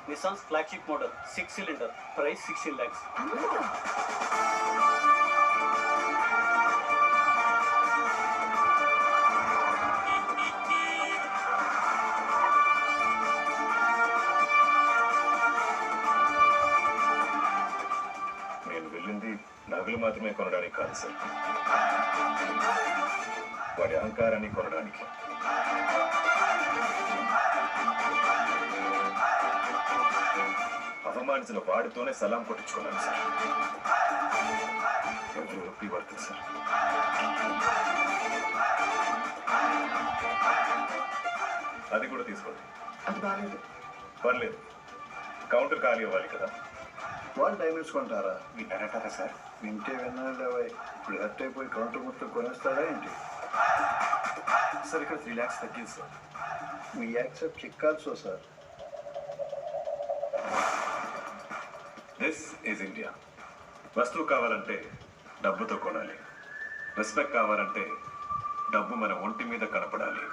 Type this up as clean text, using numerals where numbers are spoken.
Nissan's flagship model, 6-cylinder, price 16 lakhs. నేను వెళ్ళింది నగలు మాత్రమే కొనడానికి కాదు సార్, వాడి అహంకారాన్ని కొనడానికి. అవమానించిన వాడితోనే సలాం కొట్టించుకున్నాను సార్. ఎవరు నొప్పి పడుతుంది సార్. అది కూడా తీసుకోండి. అది బాగాలేదు. పర్లేదు, కౌంటర్ ఖాళీ అవ్వాలి కదా. వాళ్ళు డైమండ్స్ కొంటారా? విన్నారంటారా సార్? వింటే విన్నాడు. ఇప్పుడు హర్ట్ అయిపోయి కౌంటర్ మొత్తం కొనేస్తారా ఏంటి? సార్ ఇక్కడ 3 lakhs తగ్గింది సార్. మీ యాక్సెప్ట్ చిక్కాల్సో సార్. This is India. వస్తువు కావాలంటే డబ్బుతో కొనాలి, రెస్పెక్ట్ కావాలంటే డబ్బు మన ఒంటి మీద కనపడాలి.